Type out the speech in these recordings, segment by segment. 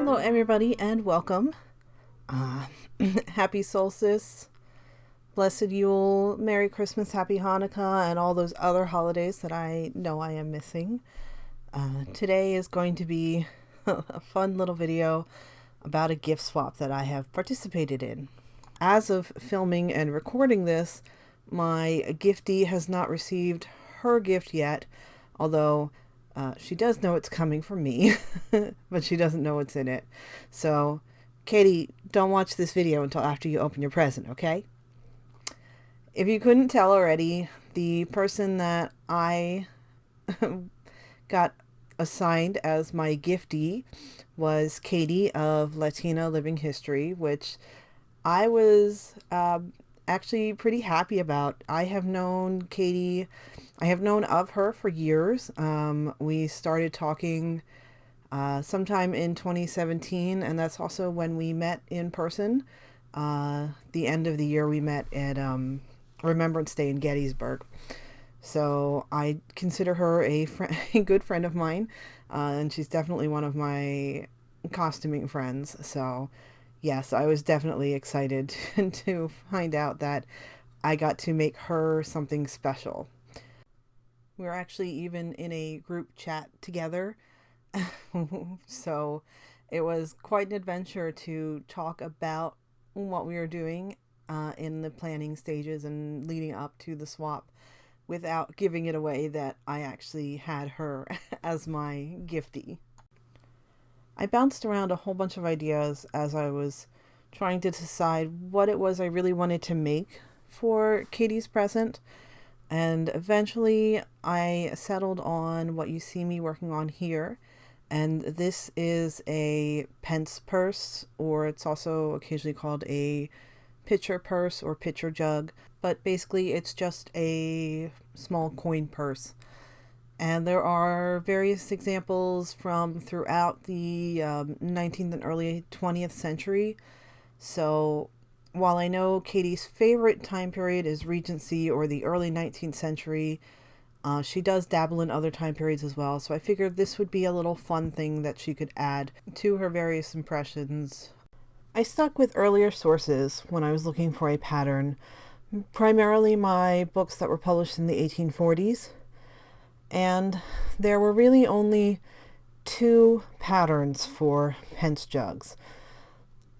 Hello everybody and welcome. Happy Solstice, Blessed Yule, Merry Christmas, Happy Hanukkah, and all those other holidays that I know I am missing. Today is going to be a fun little video about a gift swap that I have participated in. As of filming and recording this, my giftee has not received her gift yet, although she does know it's coming from me, but she doesn't know what's in it. So, Katie, don't watch this video until after you open your present, okay? If you couldn't tell already, the person that I got assigned as my giftee was Katie of Latina Living History, which I was actually pretty happy about. I have known Katie, I have known of her for years. We started talking sometime in 2017, and that's also when we met in person. The end of the year we met at Remembrance Day in Gettysburg. So I consider her a good friend of mine, and she's definitely one of my costuming friends. So yes, I was definitely excited to find out that I got to make her something special. We were actually even in a group chat together. So it was quite an adventure to talk about what we were doing in the planning stages and leading up to the swap without giving it away that I actually had her as my giftee. I bounced around a whole bunch of ideas as I was trying to decide what it was I really wanted to make for Katie's present, and eventually I settled on what you see me working on here, and this is a pence purse, or it's also occasionally called a pitcher purse or pitcher jug, but basically it's just a small coin purse. And there are various examples from throughout the 19th and early 20th century. So while I know Katie's favorite time period is Regency or the early 19th century, she does dabble in other time periods as well. So I figured this would be a little fun thing that she could add to her various impressions. I stuck with earlier sources when I was looking for a pattern, primarily my books that were published in the 1840s. And there were really only two patterns for pence jugs.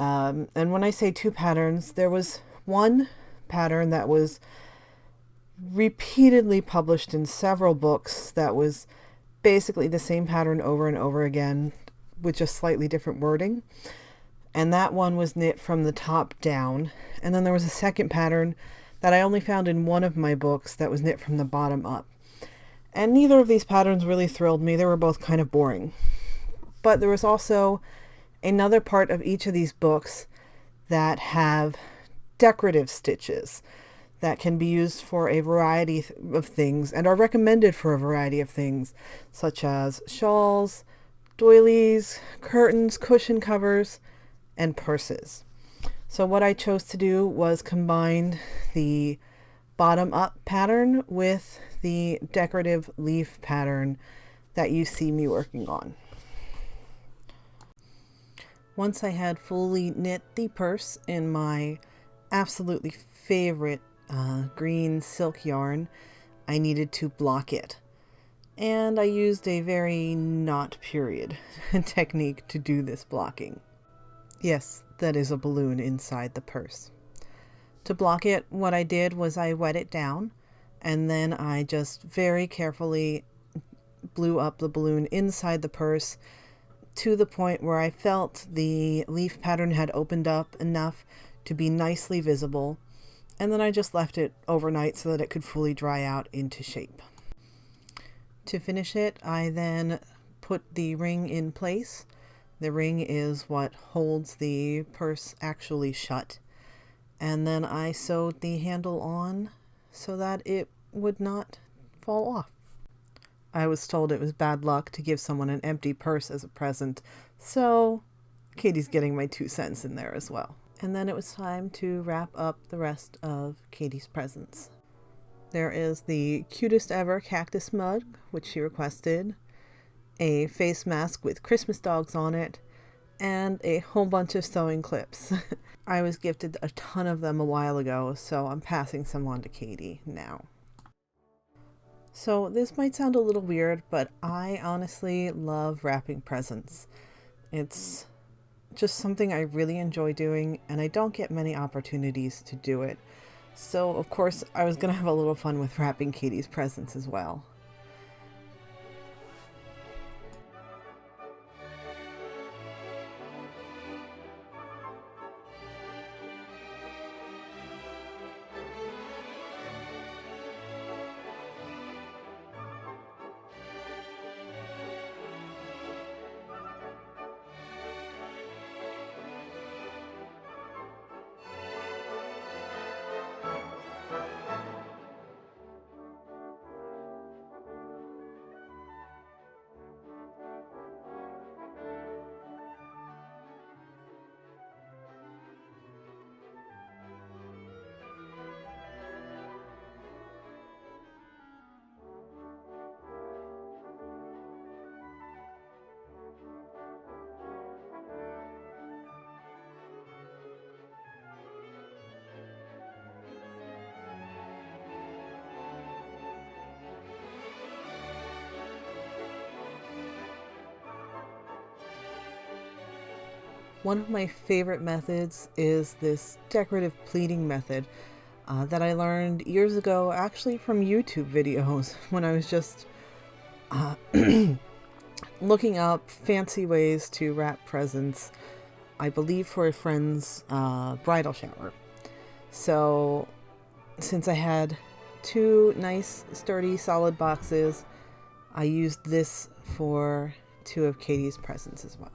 And when I say two patterns, there was one pattern that was repeatedly published in several books that was basically the same pattern over and over again with just slightly different wording. And that one was knit from the top down. And then there was a second pattern that I only found in one of my books that was knit from the bottom up. And neither of these patterns really thrilled me. They were both kind of boring. But there was also another part of each of these books that have decorative stitches that can be used for a variety of things and are recommended for a variety of things, such as shawls, doilies, curtains, cushion covers, and purses. So what I chose to do was combine the bottom up pattern with the decorative leaf pattern that you see me working on. Once I had fully knit the purse in my absolutely favorite green silk yarn, I needed to block it. And I used a very not period technique to do this blocking. Yes, that is a balloon inside the purse. To block it, what I did was I wet it down, and then I just very carefully blew up the balloon inside the purse to the point where I felt the leaf pattern had opened up enough to be nicely visible, and then I just left it overnight so that it could fully dry out into shape. To finish it, I then put the ring in place. The ring is what holds the purse actually shut. And then I sewed the handle on so that it would not fall off. I was told it was bad luck to give someone an empty purse as a present, so Katie's getting my 2 cents in there as well. And then it was time to wrap up the rest of Katie's presents. There is the cutest ever cactus mug, which she requested, a face mask with Christmas dogs on it, and a whole bunch of sewing clips. I was gifted a ton of them a while ago, so I'm passing some on to Katie now. So this might sound a little weird, but I honestly love wrapping presents. It's just something I really enjoy doing, and I don't get many opportunities to do it. So of course I was gonna have a little fun with wrapping Katie's presents as well. One of my favorite methods is this decorative pleating method that I learned years ago, actually from YouTube videos when I was just uh, looking up fancy ways to wrap presents, I believe for a friend's bridal shower. So since I had two nice, sturdy, solid boxes, I used this for two of Katie's presents as well.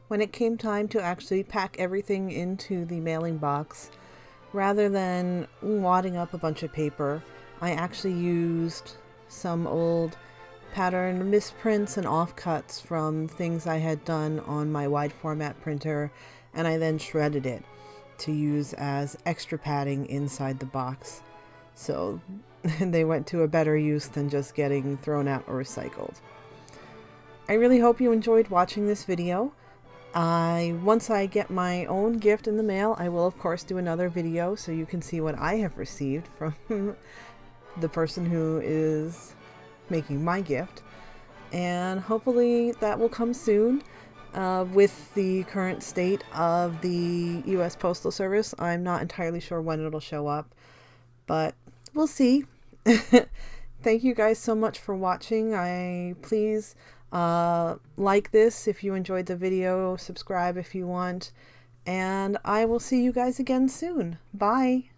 When it came time to actually pack everything into the mailing box, rather than wadding up a bunch of paper, I actually used some old pattern misprints and offcuts from things I had done on my wide format printer, and I then shredded it to use as extra padding inside the box. So and they went to a better use than just getting thrown out or recycled. I really hope you enjoyed watching this video. Once I get my own gift in the mail, I will of course do another video so you can see what I have received from the person who is making my gift. And hopefully that will come soon. With the current state of the U.S. Postal Service, I'm not entirely sure when it'll show up, but we'll see. Thank you guys so much for watching. Please like this if you enjoyed the video, subscribe if you want, and I will see you guys again soon. Bye!